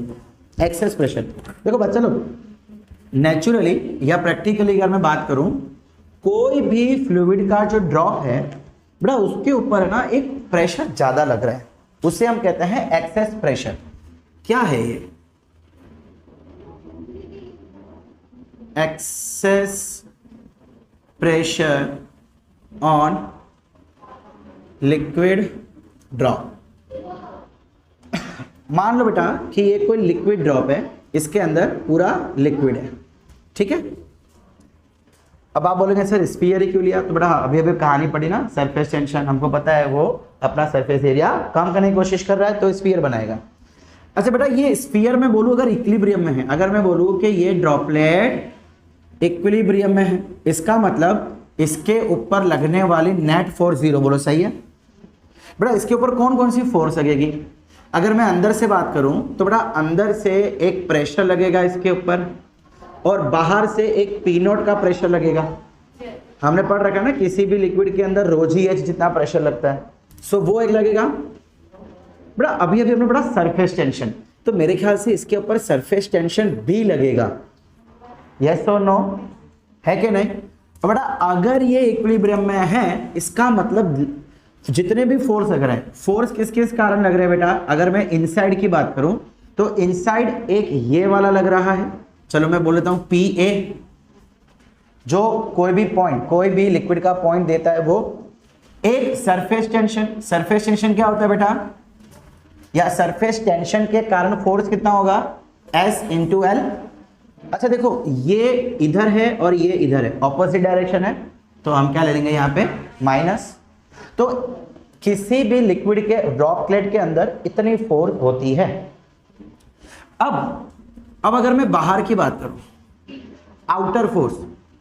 एक्सेस प्रेशर। देखो बच्चा लोग नेचुरली या प्रैक्टिकली अगर मैं बात करूं, कोई भी फ्लूइड का जो ड्रॉप है बेटा उसके ऊपर है ना एक प्रेशर ज्यादा लग रहा है, उसे हम कहते हैं एक्सेस प्रेशर। क्या है ये? Excess pressure on liquid drop. मान लो बेटा कि ये कोई लिक्विड ड्रॉप है, इसके अंदर पूरा लिक्विड है, ठीक है? अब आप बोलेंगे सर स्फीयर ही क्यों लिया? तो बेटा अभी अभी कहानी पड़ी ना, सरफेस टेंशन हमको पता है वो अपना सरफेस एरिया कम करने की कोशिश कर रहा है तो स्फीयर बनाएगा। अच्छा बेटा ये स्फीयर में बोलूं अगर इक्विलिब्रियम में है, अगर मैं बोलूं कि ये ड्रॉपलेट इक्विलिब्रियम में है, इसका मतलब इसके ऊपर लगने वाली नेट फोर्स जीरो। बोलो सही है? बेटा इसके ऊपर कौन कौन सी फोर्स लगेगी? अगर मैं अंदर से बात करूं तो बेटा अंदर से एक प्रेशर लगेगा इसके ऊपर और बाहर से एक पी नॉट का प्रेशर लगेगा। हमने पढ़ रखा ना किसी भी लिक्विड के अंदर रो जी एच जितना प्रेशर लगता है, सो वो एक लगेगा। बेटा अभी अभी हमने पढ़ा सरफेस टेंशन, तो मेरे ख्याल से इसके ऊपर सरफेस टेंशन भी लगेगा। यस और नो? है कि नहीं? बेटा अगर ये इक्विलिब्रियम में है इसका मतलब जितने भी फोर्स लग रहे हैं, फोर्स किस किस कारण लग रहे हैं बेटा? अगर मैं इनसाइड की बात करूं तो इनसाइड एक ये वाला लग रहा है, चलो मैं बोल लेता हूं पी ए, जो कोई भी पॉइंट कोई भी लिक्विड का पॉइंट देता है वो। एक सरफेस टेंशन, सरफेस टेंशन क्या होता है बेटा? या सरफेस टेंशन के कारण फोर्स कितना होगा? S into L. अच्छा देखो, ये इधर है और ये इधर है, ऑपोजिट डायरेक्शन है, तो हम क्या ले लेंगे यहाँ पे माइनस। तो किसी भी लिक्विड के ड्रॉपलेट के अंदर इतनी फोर्स होती है। अब अगर मैं बाहर की बात करूं, आउटर फोर्स,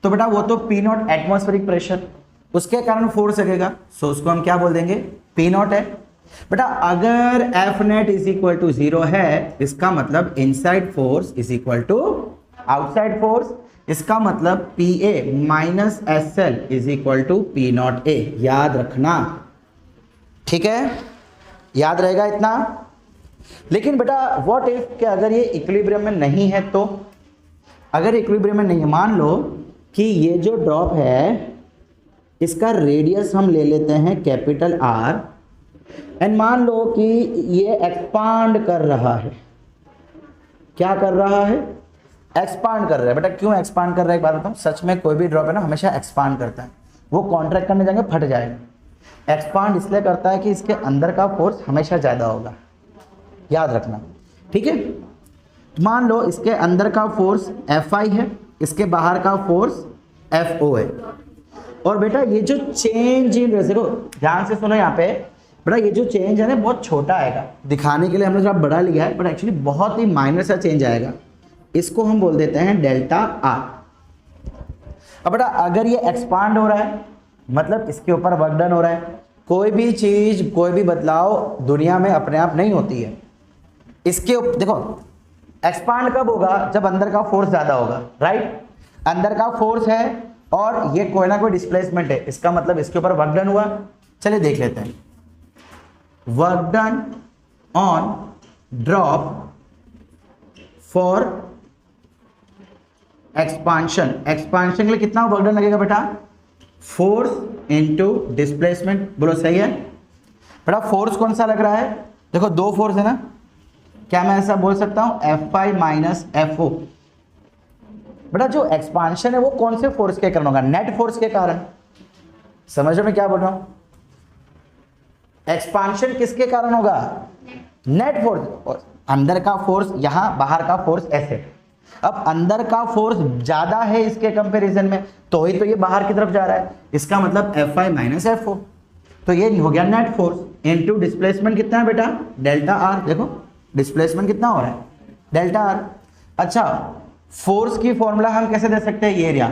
तो बेटा वो तो पी नॉट एटमॉस्फेरिक प्रेशर, उसके कारण फोर्स लगेगा, सो उसको हम क्या बोल देंगे, पी नॉट है। बेटा अगर F net is equal to 0 है, इसका मतलब inside force is equal to outside force, इसका मतलब P A minus S L is equal to P naught A. याद रखना, ठीक है, याद रहेगा इतना। लेकिन बेटा व्हाट इफ कि अगर ये इक्विलिब्रियम में नहीं है, तो अगर इक्विलिब्रियम में नहीं है, मान लो कि ये जो ड्रॉप है इसका रेडियस हम ले लेते हैं कैपिटल आर, एंड मान लो कि ये एक्सपांड कर रहा है। क्या कर रहा है, एक्सपांड कर रहा है। बेटा क्यों एक्सपांड कर रहा है एक बात बताऊं, सच में कोई भी ड्रॉप है ना हमेशा एक्सपांड करता है, वो कॉन्ट्रैक्ट करने जाएंगे फट जाएगा। एक्सपांड इसलिए करता है कि इसके अंदर का फोर्स हमेशा ज्यादा होगा, याद रखना, ठीक है। मान लो इसके अंदर का फोर्स Fi है, इसके बाहर का फोर्स Fo है, और बेटा ये जो चेंज इन रेशियो, ध्यान से सुनो यहाँ पे बेटा, ये जो चेंज है ना बहुत छोटा आएगा, दिखाने के लिए हमने थोड़ा बड़ा लिया है, बट एक्चुअली बहुत ही माइनर सा चेंज आएगा, इसको हम बोल देते हैं डेल्टा आर। अब बेटा अगर ये एक्सपांड हो रहा है, मतलब इसके ऊपर वर्क डन हो रहा है। कोई भी चीज, कोई भी बदलाव दुनिया में अपने आप नहीं होती है। इसके देखो एक्सपांड कब होगा, जब अंदर का फोर्स ज्यादा होगा, राइट। अंदर का फोर्स है और ये कोई ना कोई डिस्प्लेसमेंट है, इसका मतलब इसके ऊपर वर्क डन हुआ। चलिए देख लेते हैं, work done on drop for expansion. Expansion के लिए कितना वर्क डन लगेगा बेटा, फोर्स इनटू डिस्प्लेसमेंट। बोलो सही है बेटा। फोर्स कौन सा लग रहा है, देखो दो फोर्स है ना, क्या मैं ऐसा बोल सकता हूं Fi माइनस Fo। बेटा जो एक्सपांशन है वो कौन से फोर्स के कारण होगा, नेट फोर्स के कारण। समझ में क्या बोल रहा हूं, एक्सपांशन किसके कारण होगा, नेट फोर्स। अंदर का फोर्स यहां, बाहर का फोर्स ऐसे। अब अंदर का फोर्स ज्यादा है इसके कंपैरिजन में, तो ही तो ये बाहर की तरफ जा रहा है, इसका मतलब Fi माइनस Fo, तो ये हो गया नेट फोर्स इनटू डिस्प्लेसमेंट कितना है बेटा, डेल्टा आर। देखो डिस्प्लेसमेंट कितना हो रहा है, डेल्टा आर। अच्छा फोर्स की फॉर्मूला हम कैसे दे सकते हैं, ये एरिया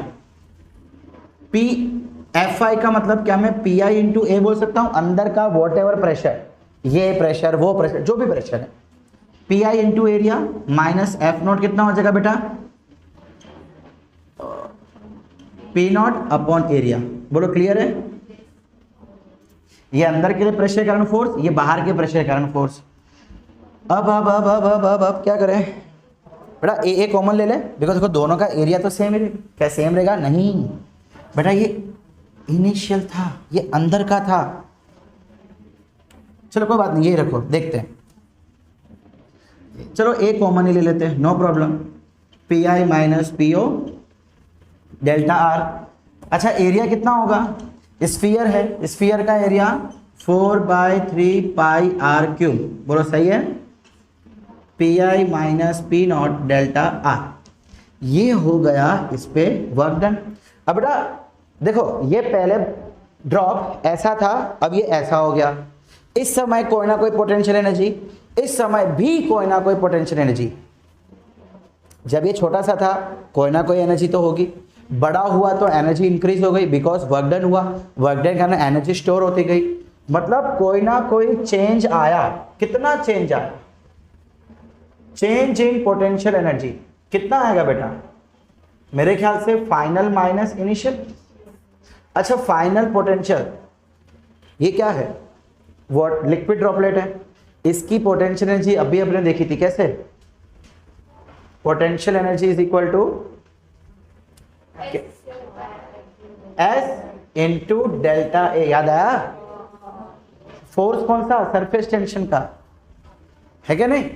पी Fi का मतलब क्या, मैं Pi इंटू ए बोल सकता हूं, अंदर का वॉट एवर प्रेशर, ये प्रेशर वो प्रेशर जो भी प्रेशर है, Pi into area minus F not कितना हो जाएगा बेटा, P नॉट अपॉन एरिया। बोलो क्लियर है, ये अंदर के लिए प्रेशर के कारण फोर्स, ये बाहर के प्रेशर के कारण फोर्स। अब क्या करें बेटा, ए कॉमन ले ले, बिकॉज देखो दोनों का एरिया तो सेम है। क्या सेम रहेगा, नहीं बेटा ये इनिशियल था, ये अंदर का था। चलो कोई बात नहीं, ये रखो देखते हैं। चलो ए कॉमन ही ले लेते हैं, no problem. Pi minus Po delta R. अच्छा एरिया कितना होगा, स्फीयर है, स्फीयर का एरिया 4/3 पाई आर क्यूब। बोलो सही है, Pi minus P not delta R. ये हो गया इस पे वर्क डन। अब बेटा देखो ये पहले ड्रॉप ऐसा था, अब ये ऐसा हो गया। इस समय कोई ना कोई पोटेंशियल एनर्जी, इस समय भी कोई ना कोई पोटेंशियल एनर्जी। जब ये छोटा सा था कोई ना कोई एनर्जी तो होगी, बड़ा हुआ तो एनर्जी इंक्रीज हो गई, बिकॉज वर्क डन हुआ, वर्क डन करना एनर्जी स्टोर होती गई, मतलब कोई ना कोई चेंज आया। कितना चेंज आया, चेंज इन पोटेंशियल एनर्जी कितना आएगा बेटा, मेरे ख्याल से फाइनल माइनस इनिशियल। अच्छा फाइनल पोटेंशियल ये क्या है, व्हाट लिक्विड ड्रॉपलेट है, इसकी पोटेंशियल एनर्जी अभी अपने देखी थी कैसे, potential energy is equal to S into delta A. याद आया, फोर्स कौन सा, सरफेस टेंशन का है क्या नहीं,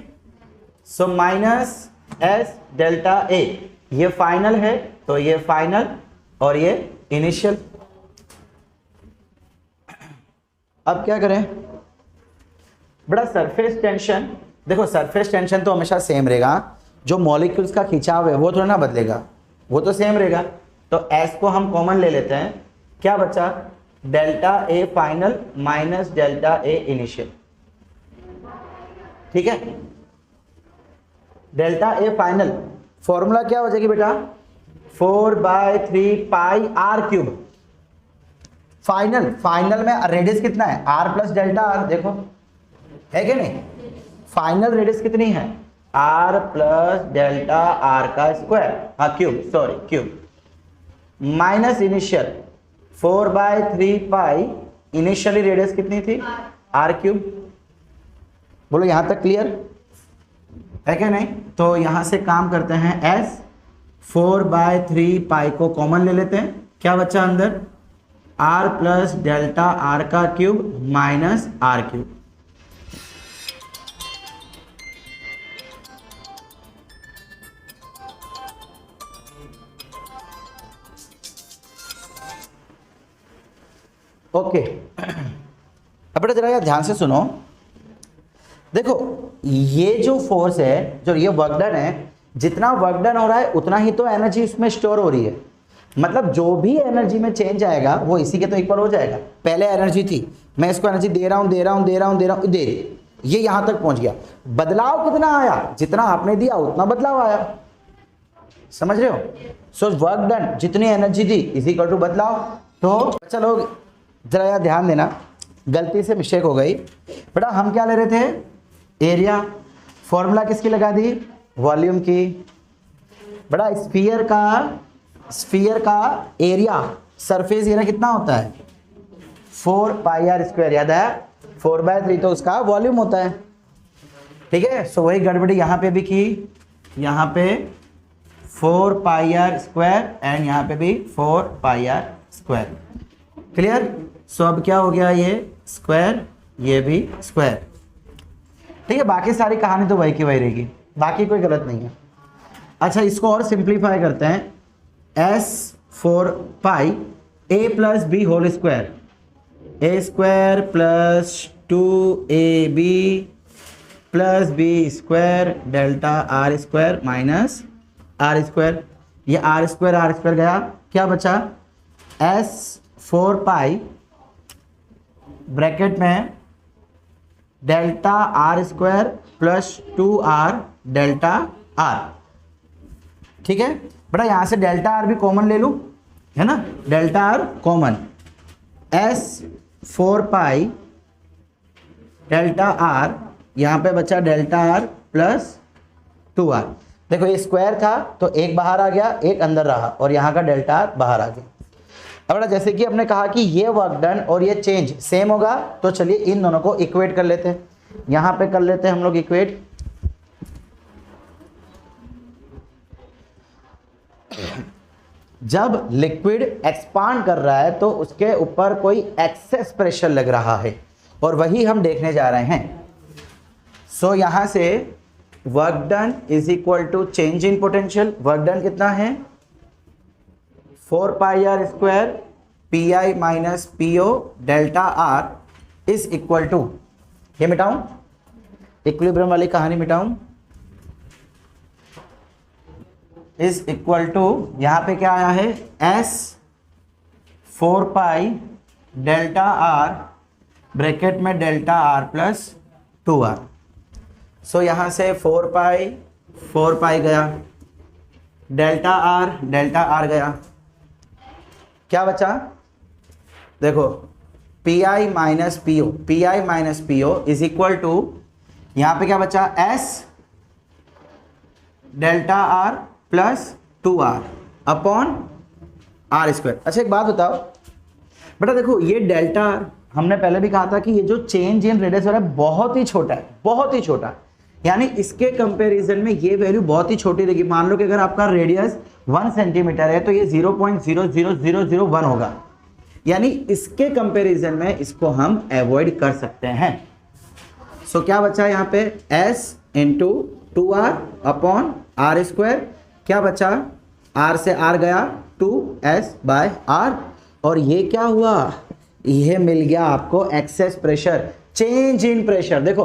so minus S delta A. ये फाइनल है तो ये फाइनल और ये इनिशियल। अब क्या करें बेटा, सरफेस टेंशन देखो, सरफेस टेंशन तो हमेशा सेम रहेगा, जो मॉलिक्यूल्स का खिंचाव है वो थोड़ा ना बदलेगा, वो तो सेम रहेगा। तो S को हम कॉमन ले लेते हैं, क्या बचा, delta A final minus delta A initial, ठीक है। डेल्टा A फाइनल फॉर्मूला क्या हो जाएगी बेटा, 4/3 पाई r क्यूब। फाइनल, फाइनल में रेडियस कितना है, r प्लस डेल्टा r, देखो है कि नहीं, फाइनल रेडियस कितनी है, r प्लस डेल्टा r का स्क्वायर, हाँ cube, sorry cube, minus initial 4/3 पाई, इनिशियली रेडियस कितनी थी, r क्यूब। बोलो यहां तक क्लियर है क्या नहीं। तो यहां से काम करते हैं, s 4/3 पाई को कॉमन ले लेते हैं, क्या बचा अंदर, r प्लस डेल्टा r का cube minus r cube. Okay, अब बेटा जरा यार ध्यान से सुनो, देखो ये जो फोर्स है, जो ये वर्क डन है, जितना वर्क डन हो रहा है उतना ही तो एनर्जी इसमें स्टोर हो रही है। मतलब जो भी एनर्जी में चेंज आएगा वो इसी के तो इक्वल हो जाएगा। पहले एनर्जी थी, मैं इसको एनर्जी दे रहा हूं, दे ये यहां तक पहुंच गया, बदलाव कितना आया, जितना आपने दिया उतना बदलाव आया, समझ रहे हो। सो वर्क डन, जितनी एनर्जी दी इज इक्वल टू बदलाव। तो चलो जरा यार ध्यान देना, गलती से मिस्टेक हो गई बेटा, हम क्या ले रहे थे, एरिया, फॉर्मूला किसकी लगा दी, वॉल्यूम की। बड़ा स्फीयर का एरिया, सरफेस एरिया कितना होता है, 4 पाई आर स्क्वायर, याद है 4/3 तो उसका वॉल्यूम होता है, ठीक है। सो वही गड़बड़ी यहाँ पे भी की, यहाँ पे 4 पाई आर स्क्वायर एंड यहाँ पे भी 4 पाई आर स्क्वायर, क्लियर। सो अब क्या हो गया, ये स्क्वायर, ये भी स्क्वायर, ठीक है। बाकी सारी कहानी तो वही की वही रहेगी, बाकी कोई गलत नहीं है। अच्छा इसको और सिंप्लीफाई करते हैं, s 4 pi a plus B whole square, a square plus 2ab plus B square delta r square minus r square, ये r स्क्वायर गया, क्या बचा, s 4 पाई ब्रैकेट में delta r square plus 2r delta r, ठीक है बेटा। यहां से डेल्टा r भी कॉमन ले लूं, है ना, delta r common, s 4 pi delta r, यहां पे बचा डेल्टा r प्लस 2r। देखो ये स्क्वायर था तो एक बाहर आ गया, एक अंदर रहा, और यहां का डेल्टा r बाहर आ गया। अब जैसे कि हमने कहा कि ये वर्क डन और ये चेंज सेम होगा, तो चलिए इन दोनों को इक्वेट कर लेते हैं, यहां पे कर लेते हैं हम लोग इक्वेट। जब लिक्विड एक्सपांड कर रहा है तो उसके ऊपर कोई एक्सेस प्रेशर लग रहा है, और वही हम देखने जा रहे हैं। सो यहां से work done is equal to change in potential, work done कितना है, 4 pi R square P I minus P O delta R is equal to, ये मिटाऊं, इक्विलिब्रियम वाली कहानी मिटाऊं, इज इक्वल टू, यहां पे क्या आया है, s 4 pi delta R bracket में डेल्टा आर प्लस 2r। सो यहां से 4 पाई गया, डेल्टा आर गया, क्या बचा, देखो P I minus P O is equal to, यहां पे क्या बचा, s delta R plus 2r upon R square. अच्छा एक बात बताओ बेटा, देखो ये डेल्टा आर, हमने पहले भी कहा था कि ये जो चेंज इन रेडियस हो रहा है बहुत ही छोटा है, बहुत ही छोटा, यानी इसके कंपैरिजन में ये वैल्यू बहुत ही छोटी रहेगी। मान लो कि अगर आपका रेडियस 1 सेंटीमीटर है तो ये 0.00001 होगा, यानी इसके कंपैरिजन में इसको हम अवॉइड कर सकते हैं। सो क्या बचा यहाँ पे, s into 2r upon R square, क्या बचा, r से r गया 2s बाय r, और ये क्या हुआ, ये मिल गया आपको excess pressure, change in pressure. देखो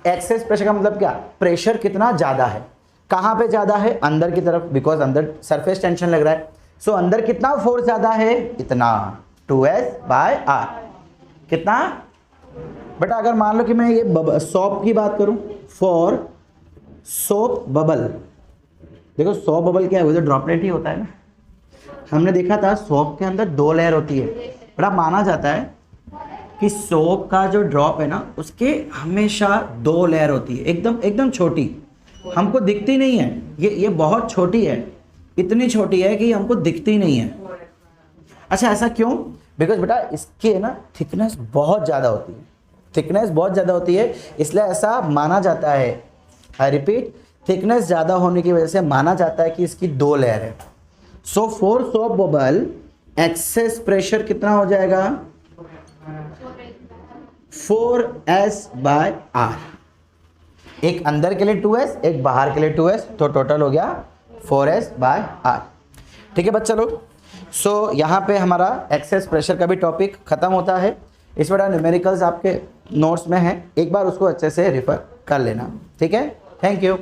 एक्सेस प्रेशर का मतलब क्या, प्रेशर कितना ज्यादा है, कहाँ पे ज़्यादा है? अंदर की तरफ, बिकॉज अंदर सरफेस टेंशन लग रहा है। सो अंदर कितना फोर्स ज़्यादा है? इतना, 2s/r। कितना बेटा? अगर मान लो कि मैं ये सोप की बात करूं, फॉर सोप बबल, देखो सोप बबल क्या है? वो तो ड्रॉपलेट ही होता है ना। हमने देखा था सोप के अंदर 2 लेयर होती है बेटा। माना जाता है कि सोप का जो ड्रॉप है ना, उसके हमेशा 2 लेयर होती है, एकदम एकदम छोटी, हमको दिखती नहीं है। ये बहुत छोटी है, इतनी छोटी है कि हमको दिखती नहीं है। अच्छा, ऐसा क्यों? बिकॉज बेटा इसके ना थिकनेस बहुत ज़्यादा होती है, थिकनेस बहुत ज़्यादा होती है, इसलिए ऐसा माना जाता है। आई रिपीट, थिकनेस ज़्यादा होने की वजह से माना जाता है कि इसकी 2 लेयर है। So for soap bubble excess pressure कितना हो जाएगा? 4s/r। एक अंदर के लिए 2s, एक बाहर के लिए 2s, तो टोटल हो गया 4s/r। ठीक है बच्चा लोग। सो यहाँ पे हमारा एक्सेस प्रेशर का भी टॉपिक खत्म होता है। इस बड़ा न्यूमेरिकल्स आपके नोट्स में है, एक बार उसको अच्छे से रिफर कर लेना। ठीक है, थैंक यू।